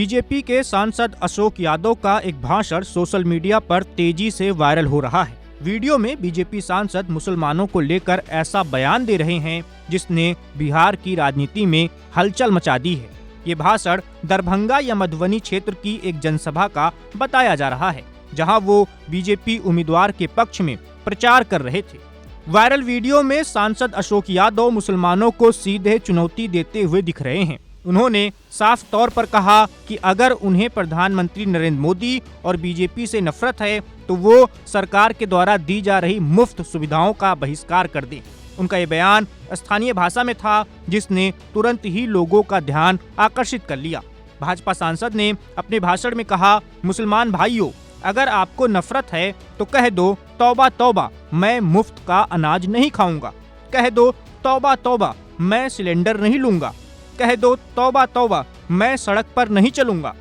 BJP के सांसद अशोक यादव का एक भाषण सोशल मीडिया पर तेजी से वायरल हो रहा है। वीडियो में बीजेपी सांसद मुसलमानों को लेकर ऐसा बयान दे रहे हैं जिसने बिहार की राजनीति में हलचल मचा दी है। ये भाषण दरभंगा या मधुबनी क्षेत्र की एक जनसभा का बताया जा रहा है, जहां वो बीजेपी उम्मीदवार के पक्ष में प्रचार कर रहे थे। वायरल वीडियो में सांसद अशोक यादव मुसलमानों को सीधे चुनौती देते हुए दिख रहे हैं। उन्होंने साफ तौर पर कहा कि अगर उन्हें प्रधानमंत्री नरेंद्र मोदी और बीजेपी से नफरत है तो वो सरकार के द्वारा दी जा रही मुफ्त सुविधाओं का बहिष्कार कर दें। उनका ये बयान स्थानीय भाषा में था, जिसने तुरंत ही लोगों का ध्यान आकर्षित कर लिया। भाजपा सांसद ने अपने भाषण में कहा, मुसलमान भाइयों, अगर आपको नफरत है तो कह दो तौबा तौबा, मैं मुफ्त का अनाज नहीं खाऊंगा। कह दो तौबा तौबा, मैं सिलेंडर नहीं लूंगा। कह दो तौबा तौबा, मैं सड़क पर नहीं चलूंगा।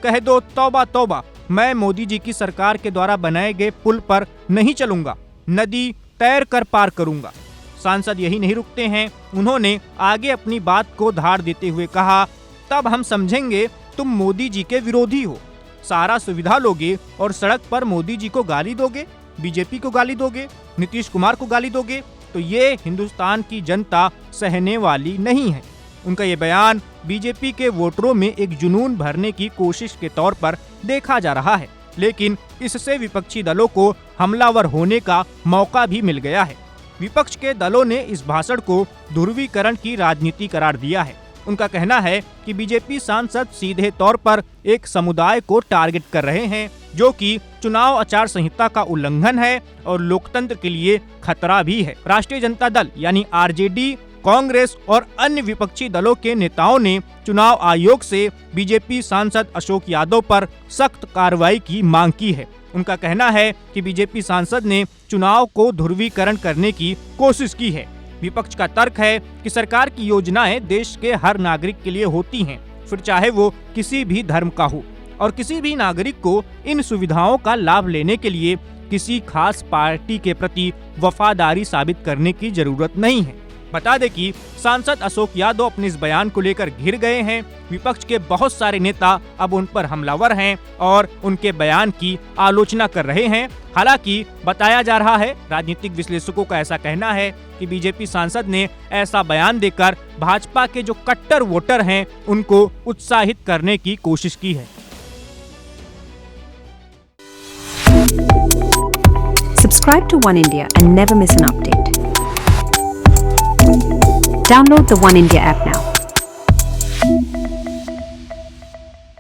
कह दो तौबा तौबा, मैं मोदी जी की सरकार के द्वारा बनाए गए पुल पर नहीं चलूंगा, नदी तैर कर पार करूंगा। सांसद यही नहीं रुकते हैं, उन्होंने आगे अपनी बात को धार देते हुए कहा, तब हम समझेंगे तुम मोदी जी के विरोधी हो। सारा सुविधा लोगे और सड़क पर मोदी जी को गाली दोगे, बीजेपी को गाली दोगे, नीतीश कुमार को गाली दोगे, तो ये हिंदुस्तान की जनता सहने वाली नहीं है। उनका ये बयान बीजेपी के वोटरों में एक जुनून भरने की कोशिश के तौर पर देखा जा रहा है, लेकिन इससे विपक्षी दलों को हमलावर होने का मौका भी मिल गया है। विपक्ष के दलों ने इस भाषण को ध्रुवीकरण की राजनीति करार दिया है। उनका कहना है कि बीजेपी सांसद सीधे तौर पर एक समुदाय को टारगेट कर रहे हैं, जो कि चुनाव आचार संहिता का उल्लंघन है और लोकतंत्र के लिए खतरा भी है। राष्ट्रीय जनता दल यानी आरजेडी, कांग्रेस और अन्य विपक्षी दलों के नेताओं ने चुनाव आयोग से बीजेपी सांसद अशोक यादव पर सख्त कार्रवाई की मांग की है। उनका कहना है कि बीजेपी सांसद ने चुनाव को ध्रुवीकरण करने की कोशिश की है। विपक्ष का तर्क है कि सरकार की योजनाएं देश के हर नागरिक के लिए होती हैं, फिर चाहे वो किसी भी धर्म का हो, और किसी भी नागरिक को इन सुविधाओं का लाभ लेने के लिए किसी खास पार्टी के प्रति वफादारी साबित करने की जरूरत नहीं है। बता दें कि सांसद अशोक यादव अपने इस बयान को लेकर घिर गए हैं। विपक्ष के बहुत सारे नेता अब उन पर हमलावर हैं और उनके बयान की आलोचना कर रहे हैं। हालांकि बताया जा रहा है, राजनीतिक विश्लेषकों का ऐसा कहना है कि बीजेपी सांसद ने ऐसा बयान देकर भाजपा के जो कट्टर वोटर हैं उनको उत्साहित करने की कोशिश की है। Subscribe to One India and never miss an update. Download the One India app now.